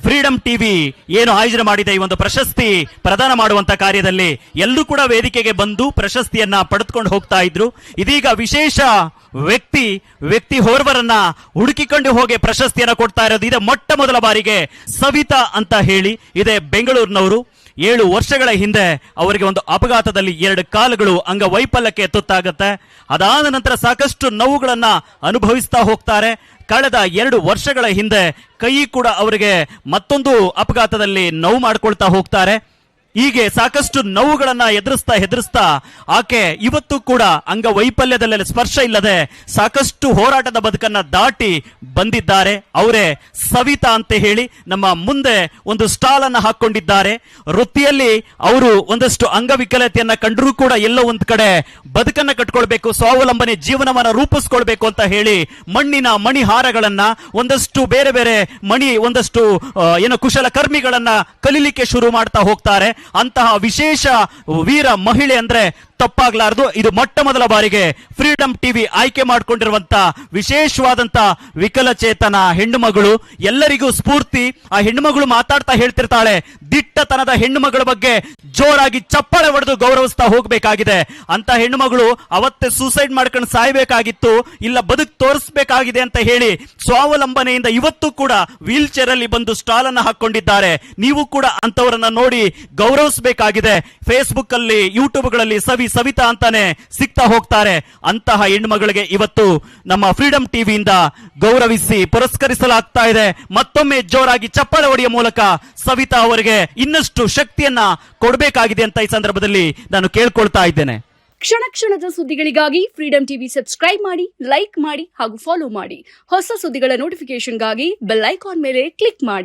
Freedom TV ಏನು ಆಯೋಜನೆ ಮಾಡಿದೆ ಈ ಒಂದು ಪ್ರಶಸ್ತಿ ಪ್ರದಾನ ಮಾಡುವಂತ ಕಾರ್ಯದಲ್ಲಿ ಎಲ್ಲರೂ ಕೂಡ ವೇದಿಕೆಗೆ ಬಂದು ಪ್ರಶಸ್ತಿಯನ್ನ ಪಡೆದುಕೊಂಡು ಹೋಗ್ತಾ ಇದ್ರು. ಇದೀಗ ವಿಶೇಷ ವ್ಯಕ್ತಿ ಹೋರ್ವರನ್ನ ಹುಡುಕಿಕೊಂಡು ಹೋಗಿ ಪ್ರಶಸ್ತಿಯನ್ನ ಕೊಡ್ತಾ ಇರೋದು. ಇದೆ ಮೊಟ್ಟ ಮೊದಲ ಬಾರಿಗೆ ಸವಿತಾ ಅಂತ ಹೇಳಿ ಇದೆ ಬೆಂಗಳೂರಿನವರು. 7 ವರ್ಷಗಳ ಹಿಂದೆ ಅವರಿಗೆ ಒಂದು ಅಪಘಾತದಲ್ಲಿ 2 ಕಾಲುಗಳು ಅಂಗವೈಫಲ್ಯಕ್ಕೆ ತುತ್ತಾಗುತ್ತೆ. ಅದಾದ ನಂತರ ಸಾಕಷ್ಟು ನೋವುಗಳನ್ನ ಅನುಭವಿಸ್ತಾ ಹೋಗ್ತಾರೆ. ಕಳೆದ 2 ವರ್ಷಗಳ ಹಿಂದೆ ಕೈ ಕೂಡ ಅವರಿಗೆ ಮತ್ತೊಂದು ಅಪಘಾತದಲ್ಲಿ ನೋವು ಮಾಡ್ಕೊಳ್ತಾ ಹೋಗ್ತಾರೆ. ಹೀಗೆ ಸಾಕಷ್ಟು ನೋವುಗಳನ್ನ ಎದುರಿಸ್ತಾ ಆಕೆ ಇವತ್ತು ಕೂಡ ಅಂಗವೈಫಲ್ಯದಲ್ಲಿ ಸ್ಪರ್ಶ ಇಲ್ಲದೆ ಸಾಕಷ್ಟು ಹೋರಾಟದ ಬದುಕನ್ನ ದಾಟಿ ಬಂದಿದ್ದಾರೆ. ಅವರೇ ಸವಿತಾ ಅಂತ ಹೇಳಿ ನಮ್ಮ ಮುಂದೆ ಒಂದು ಸ್ಟಾಲ್ ಅನ್ನ ಹಾಕೊಂಡಿದ್ದಾರೆ. ವೃತ್ತಿಯಲ್ಲಿ ಅವರು ಒಂದಷ್ಟು ಅಂಗವಿಕಲತೆಯನ್ನ ಕಂಡರೂ ಕೂಡ ಎಲ್ಲೋ ಒಂದ್ ಕಡೆ ಬದುಕನ್ನ ಕಟ್ಕೊಳ್ಬೇಕು, ಸ್ವಾವಲಂಬನೆ ಜೀವನವನ್ನ ರೂಪಿಸ್ಕೊಳ್ಬೇಕು ಅಂತ ಹೇಳಿ ಮಣ್ಣಿನ ಮಣಿಹಾರಗಳನ್ನ ಒಂದಷ್ಟು ಬೇರೆ ಬೇರೆ ಒಂದಷ್ಟು ಕುಶಲ ಕರ್ಮಿಗಳನ್ನ ಕಲೀಲಿಕ್ಕೆ ಶುರು ಮಾಡ್ತಾ ಹೋಗ್ತಾರೆ. ಅಂತಹ ವಿಶೇಷ ವೀರ ಮಹಿಳೆ ಅಂದ್ರೆ ತಪ್ಪಾಗ್ಲಾರದು. ಇದು ಮೊಟ್ಟ ಮೊದಲ ಬಾರಿಗೆ ಫ್ರೀಡಂ ಟಿವಿ ಆಯ್ಕೆ ಮಾಡಿಕೊಂಡಿರುವಂತ ವಿಶೇಷವಾದಂತ ವಿಕಲಚೇತನ ಹೆಣ್ಣು ಮಗಳು, ಎಲ್ಲರಿಗೂ ಸ್ಫೂರ್ತಿ. ಆ ಹೆಣ್ಣು ಮಗಳು ಮಾತಾಡ್ತಾ ಹೇಳ್ತಿರ್ತಾಳೆ, ದಿಟ್ಟತನದ ಹೆಣ್ಣು ಮಗಳ ಬಗ್ಗೆ ಜೋರಾಗಿ ಚಪ್ಪಾಳೆ ಹೊಡೆದು ಗೌರವಿಸ್ತಾ ಹೋಗ್ಬೇಕಾಗಿದೆ. ಅಂತ ಹೆಣ್ಣು ಮಗಳು ಅವತ್ತೇ ಸೂಸೈಡ್ ಮಾಡ್ಕೊಂಡು ಸಾಯ್ಬೇಕಾಗಿತ್ತು, ಇಲ್ಲ ಬದುಕು ತೋರಿಸ್ಬೇಕಾಗಿದೆ ಅಂತ ಹೇಳಿ ಸ್ವಾವಲಂಬನೆಯಿಂದ ಇವತ್ತು ಕೂಡ ವೀಲ್ ಚೇರ್ ಅಲ್ಲಿ ಬಂದು ಸ್ಟಾಲ್ ಅನ್ನ ಹಾಕೊಂಡಿದ್ದಾರೆ. ನೀವು ಕೂಡ ಅಂತವರನ್ನ ನೋಡಿ ಗೌರವಿಸಬೇಕಾಗಿದೆ. ಫೇಸ್ಬುಕ್ ಅಲ್ಲಿ, ಯೂಟ್ಯೂಬ್ ಗಳಲ್ಲಿ ಸವಿತಾ ಅಂತಾನೆ ಸಿಗ್ತಾ ಹೋಗ್ತಾರೆ. ಅಂತಹ ಹೆಣ್ಮಗಳಿಗೆ ಇವತ್ತು ನಮ್ಮ ಫ್ರೀಡಂ ಟಿವಿಯಿಂದ ಗೌರವಿಸಿ ಪುರಸ್ಕರಿಸಲಾಗ್ತಾ ಇದೆ. ಮತ್ತೊಮ್ಮೆ ಜೋರಾಗಿ ಚಪ್ಪಾಳೆ ಹೊಡೆಯುವ ಮೂಲಕ ಸವಿತಾ ಅವರಿಗೆ ಇನ್ನಷ್ಟು ಶಕ್ತಿಯನ್ನ ಕೊಡಬೇಕಾಗಿದೆ ಅಂತ ಈ ಸಂದರ್ಭದಲ್ಲಿ ನಾನು ಕೇಳ್ಕೊಳ್ತಾ ಇದ್ದೇನೆ. ಕ್ಷಣ ಕ್ಷಣದ ಸುದ್ದಿಗಳಿಗಾಗಿ ಫ್ರೀಡಂ ಟಿವಿ ಸಬ್ಸ್ಕ್ರೈಬ್ ಮಾಡಿ, ಲೈಕ್ ಮಾಡಿ ಹಾಗೂ ಫಾಲೋ ಮಾಡಿ. ಹೊಸ ಸುದ್ದಿಗಳ ನೋಟಿಫಿಕೇಶನ್ಗಾಗಿ ಬೆಲ್ ಐಕಾನ್ ಮೇಲೆ ಕ್ಲಿಕ್ ಮಾಡಿ.